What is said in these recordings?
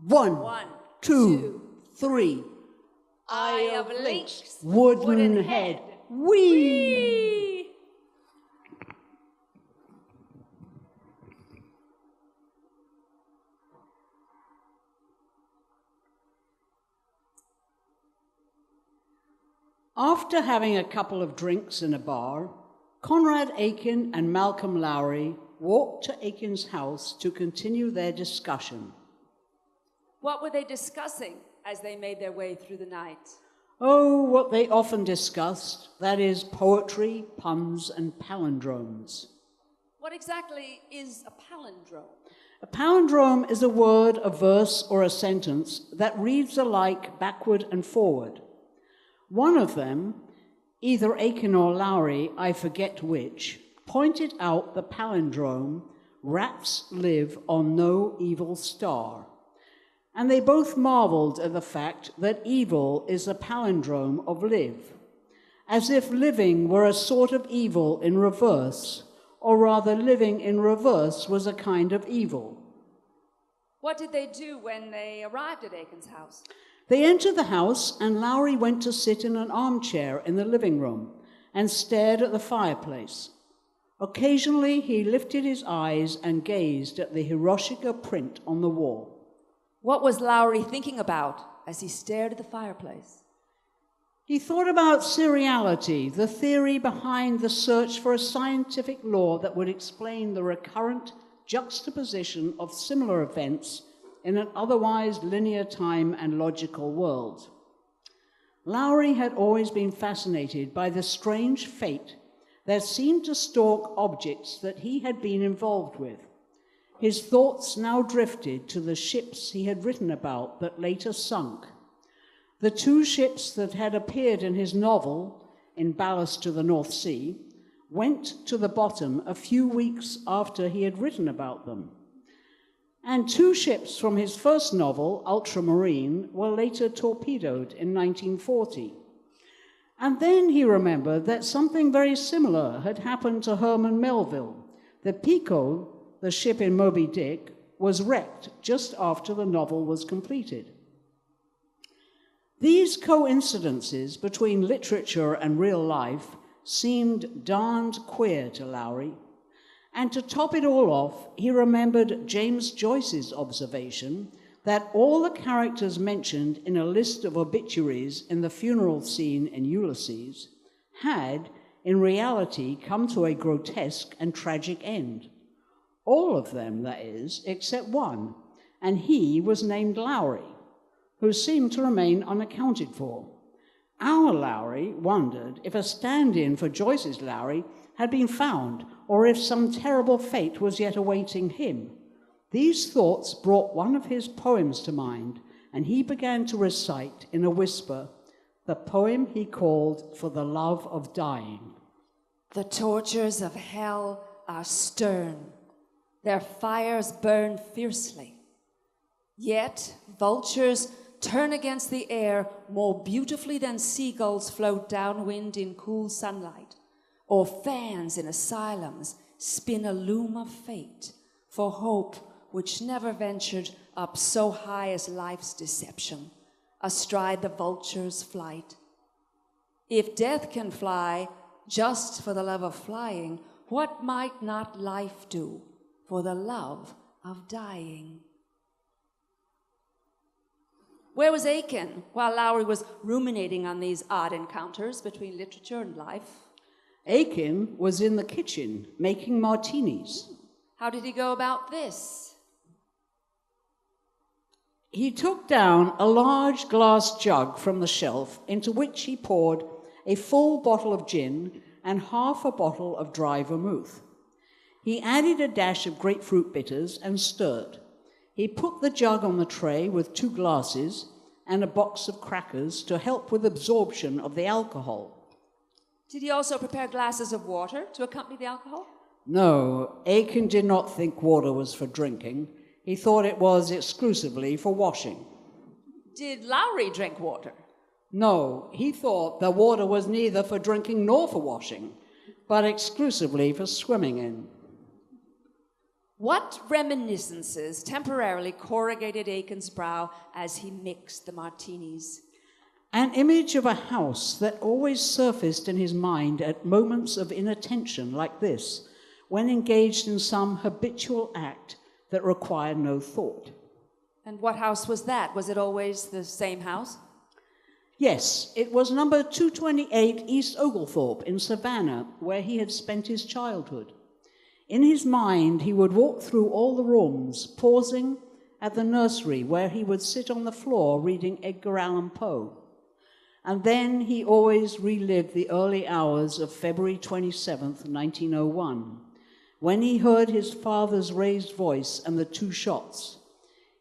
One, two, three. Eye of lynx, wooden head. Whee! After having a couple of drinks in a bar, Conrad Aiken and Malcolm Lowry walked to Aiken's house to continue their discussion. What were they discussing as they made their way through the night? Oh, what they often discussed, that is poetry, puns, and palindromes. What exactly is a palindrome? A palindrome is a word, a verse, or a sentence that reads alike backward and forward. One of them, either Aiken or Lowry, I forget which, pointed out the palindrome, rats live on no evil star. And they both marveled at the fact that evil is a palindrome of live, as if living were a sort of evil in reverse, or rather living in reverse was a kind of evil. What did they do when they arrived at Aiken's house? They entered the house, and Lowry went to sit in an armchair in the living room and stared at the fireplace. Occasionally, he lifted his eyes and gazed at the Hiroshika print on the wall. What was Lowry thinking about as he stared at the fireplace? He thought about seriality, the theory behind the search for a scientific law that would explain the recurrent juxtaposition of similar events in an otherwise linear time and logical world. Lowry had always been fascinated by the strange fate that seemed to stalk objects that he had been involved with. His thoughts now drifted to the ships he had written about that later sunk. The two ships that had appeared in his novel, In Ballast to the North Sea, went to the bottom a few weeks after he had written about them. And two ships from his first novel, Ultramarine, were later torpedoed in 1940. And then he remembered that something very similar had happened to Herman Melville. The Pico, the ship in Moby Dick, was wrecked just after the novel was completed. These coincidences between literature and real life seemed darned queer to Lowry. And to top it all off, he remembered James Joyce's observation that all the characters mentioned in a list of obituaries in the funeral scene in Ulysses had, in reality, come to a grotesque and tragic end. All of them, that is, except one, and he was named Lowry, who seemed to remain unaccounted for. Our Lowry wondered if a stand-in for Joyce's Lowry had been found, or if some terrible fate was yet awaiting him. These thoughts brought one of his poems to mind, and he began to recite in a whisper the poem he called For the Love of Dying. The tortures of hell are stern. Their fires burn fiercely. Yet vultures turn against the air more beautifully than seagulls float downwind in cool sunlight, or fans in asylums spin a loom of fate for hope which never ventured up so high as life's deception, astride the vulture's flight. If death can fly just for the love of flying, what might not life do for the love of dying? Where was Aiken while Lowry was ruminating on these odd encounters between literature and life? Aiken was in the kitchen making martinis. How did he go about this? He took down a large glass jug from the shelf into which he poured a full bottle of gin and half a bottle of dry vermouth. He added a dash of grapefruit bitters and stirred. He put the jug on the tray with 2 glasses and a box of crackers to help with absorption of the alcohol. Did he also prepare glasses of water to accompany the alcohol? No, Aiken did not think water was for drinking. He thought it was exclusively for washing. Did Lowry drink water? No, he thought the water was neither for drinking nor for washing, but exclusively for swimming in. What reminiscences temporarily corrugated Aiken's brow as he mixed the martinis? An image of a house that always surfaced in his mind at moments of inattention like this, when engaged in some habitual act that required no thought. And what house was that? Was it always the same house? Yes, it was number 228 East Oglethorpe in Savannah, where he had spent his childhood. In his mind, he would walk through all the rooms, pausing at the nursery, where he would sit on the floor reading Edgar Allan Poe. And then he always relived the early hours of February 27th, 1901, when he heard his father's raised voice and the 2 shots.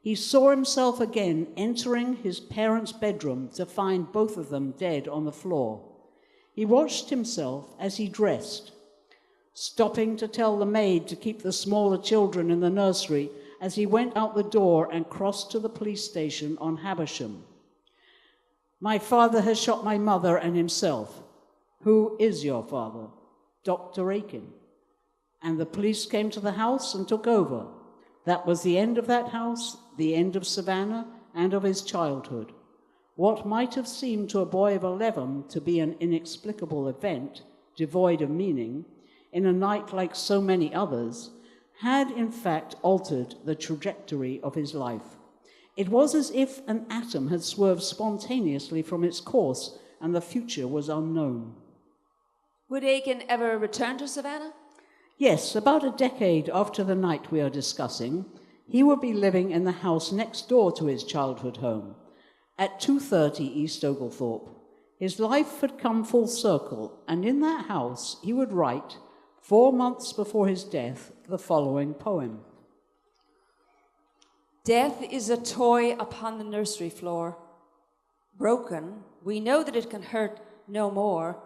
He saw himself again entering his parents' bedroom to find both of them dead on the floor. He watched himself as he dressed, stopping to tell the maid to keep the smaller children in the nursery as he went out the door and crossed to the police station on Habersham. "My father has shot my mother and himself." "Who is your father?" "Dr. Aiken." And the police came to the house and took over. That was the end of that house, the end of Savannah, and of his childhood. What might have seemed to a boy of 11 to be an inexplicable event, devoid of meaning, in a night like so many others, had in fact altered the trajectory of his life. It was as if an atom had swerved spontaneously from its course and the future was unknown. Would Aiken ever return to Savannah? Yes, about a decade after the night we are discussing, he would be living in the house next door to his childhood home, at 230 East Oglethorpe. His life had come full circle, and in that house he would write, 4 months before his death, the following poem. Death is a toy upon the nursery floor. Broken, we know that it can hurt no more,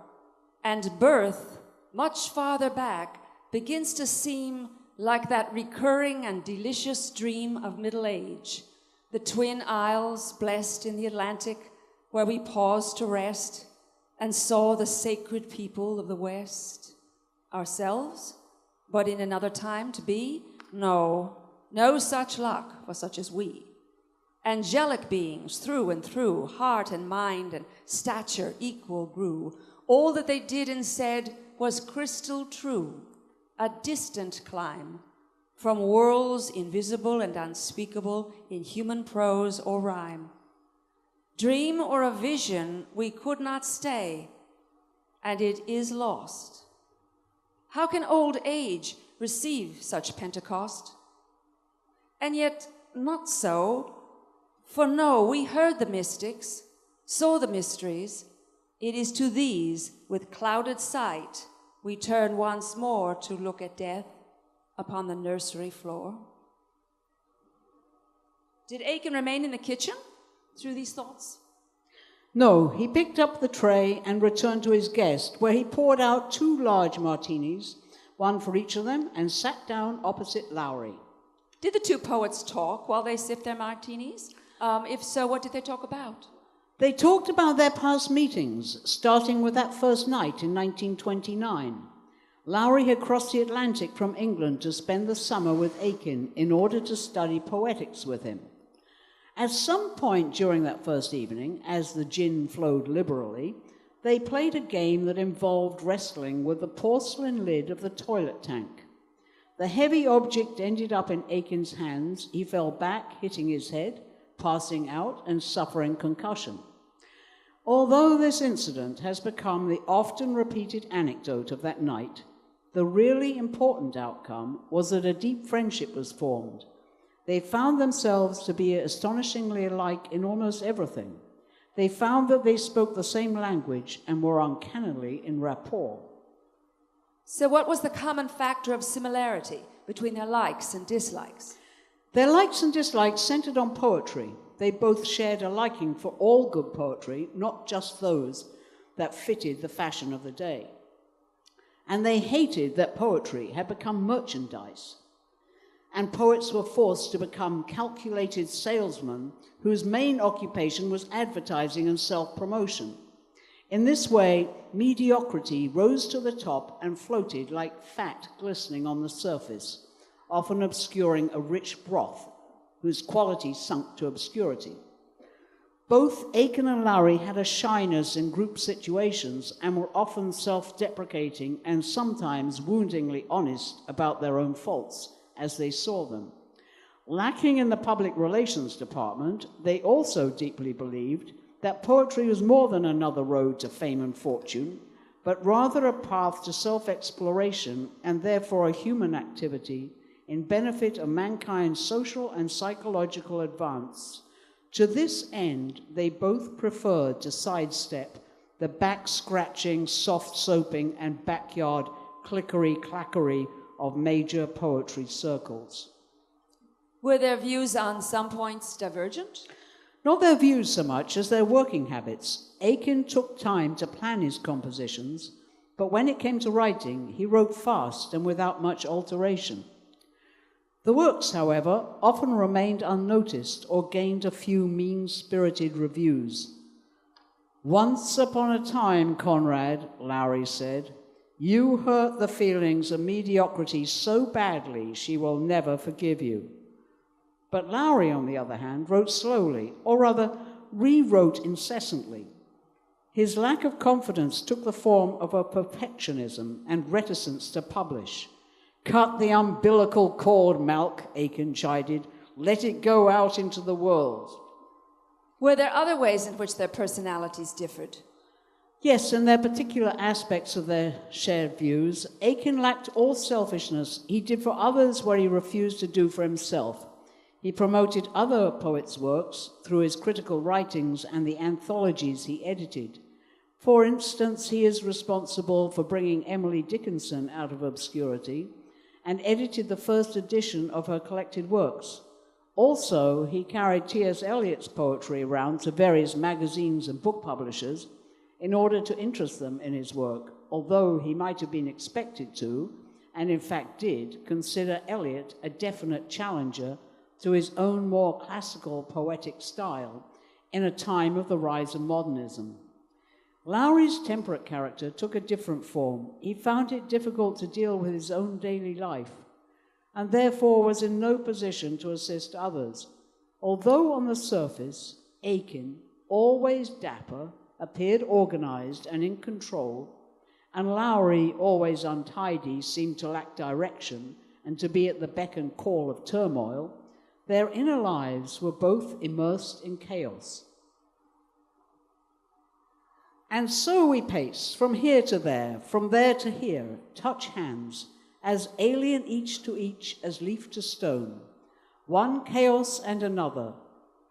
and birth, much farther back, begins to seem like that recurring and delicious dream of middle age, the twin isles blessed in the Atlantic, where we paused to rest and saw the sacred people of the West. Ourselves, but in another time to be? No such luck for such as we. Angelic beings through and through, heart and mind and stature equal grew. All that they did and said was crystal true, a distant climb from worlds invisible and unspeakable in human prose or rhyme. Dream or a vision we could not stay, and it is lost. How can old age receive such Pentecost? And yet not so, for no, we heard the mystics, saw the mysteries. It is to these, with clouded sight, we turn once more to look at death upon the nursery floor. Did Aiken remain in the kitchen through these thoughts? No, he picked up the tray and returned to his guest, where he poured out 2 large martinis, one for each of them, and sat down opposite Lowry. Did the 2 poets talk while they sipped their martinis? If so, what did they talk about? They talked about their past meetings, starting with that first night in 1929. Lowry had crossed the Atlantic from England to spend the summer with Aiken in order to study poetics with him. At some point during that first evening, as the gin flowed liberally, they played a game that involved wrestling with the porcelain lid of the toilet tank. The heavy object ended up in Aiken's hands. He fell back, hitting his head, passing out, and suffering concussion. Although this incident has become the often repeated anecdote of that night, the really important outcome was that a deep friendship was formed. They found themselves to be astonishingly alike in almost everything. They found that they spoke the same language and were uncannily in rapport. So what was the common factor of similarity between their likes and dislikes? Their likes and dislikes centered on poetry. They both shared a liking for all good poetry, not just those that fitted the fashion of the day. And they hated that poetry had become merchandise, and poets were forced to become calculated salesmen whose main occupation was advertising and self-promotion. In this way, mediocrity rose to the top and floated like fat glistening on the surface, often obscuring a rich broth whose quality sunk to obscurity. Both Aiken and Lowry had a shyness in group situations and were often self-deprecating and sometimes woundingly honest about their own faults as they saw them. Lacking in the public relations department, they also deeply believed that poetry was more than another road to fame and fortune, but rather a path to self-exploration and therefore a human activity in benefit of mankind's social and psychological advance. To this end, they both preferred to sidestep the back-scratching, soft-soaping, and backyard clickery-clackery of major poetry circles. Were their views on some points divergent? Not their views so much as their working habits. Aiken took time to plan his compositions, but when it came to writing, he wrote fast and without much alteration. The works, however, often remained unnoticed or gained a few mean-spirited reviews. "Once upon a time, Conrad," Lowry said, "you hurt the feelings of mediocrity so badly she will never forgive you." But Lowry, on the other hand, wrote slowly, or rather rewrote incessantly. His lack of confidence took the form of a perfectionism and reticence to publish. "Cut the umbilical cord, Malk," Aiken chided. "Let it go out into the world." Were there other ways in which their personalities differed? Yes, in their particular aspects of their shared views, Aiken lacked all selfishness. He did for others what he refused to do for himself. He promoted other poets' works through his critical writings and the anthologies he edited. For instance, he is responsible for bringing Emily Dickinson out of obscurity and edited the first edition of her collected works. Also, he carried T.S. Eliot's poetry around to various magazines and book publishers in order to interest them in his work, although he might have been expected to, and in fact did, consider Eliot a definite challenger to his own more classical poetic style in a time of the rise of modernism. Lowry's temperate character took a different form. He found it difficult to deal with his own daily life, and therefore was in no position to assist others. Although on the surface, Aiken, always dapper, appeared organized and in control, and Lowry, always untidy, seemed to lack direction and to be at the beck and call of turmoil, their inner lives were both immersed in chaos. And so we pace, from here to there, from there to here, touch hands, as alien each to each as leaf to stone. One chaos and another.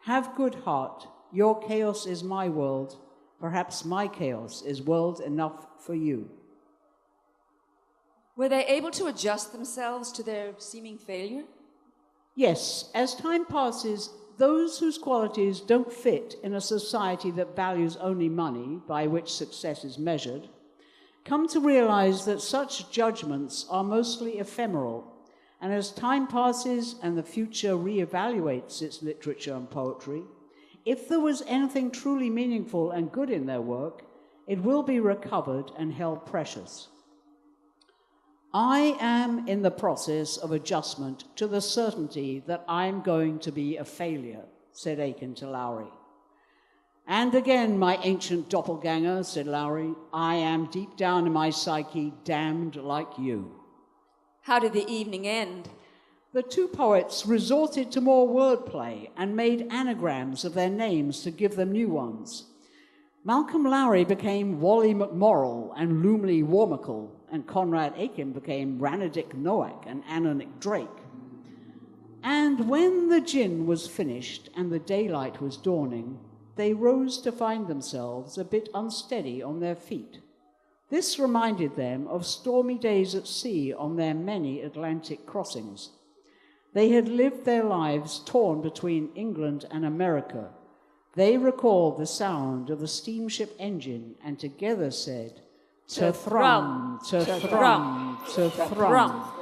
Have good heart, your chaos is my world, perhaps my chaos is world enough for you. Were they able to adjust themselves to their seeming failure? Yes, as time passes, those whose qualities don't fit in a society that values only money, by which success is measured, come to realize that such judgments are mostly ephemeral, and as time passes and the future reevaluates its literature and poetry, if there was anything truly meaningful and good in their work, it will be recovered and held precious. I am in the process of adjustment to the certainty that I'm going to be a failure, said Aiken to Lowry. And again, my ancient doppelganger, said Lowry, I am deep down in my psyche damned like you. How did the evening end? The two poets resorted to more wordplay and made anagrams of their names to give them new ones. Malcolm Lowry became Wally McMorrell and Lumley Warmacle, and Conrad Aiken became Ranadic Noack and Anonic Drake. And when the gin was finished and the daylight was dawning, they rose to find themselves a bit unsteady on their feet. This reminded them of stormy days at sea on their many Atlantic crossings. They had lived their lives torn between England and America. They recalled the sound of the steamship engine and together said, "To thrum, to thrum, to thrum."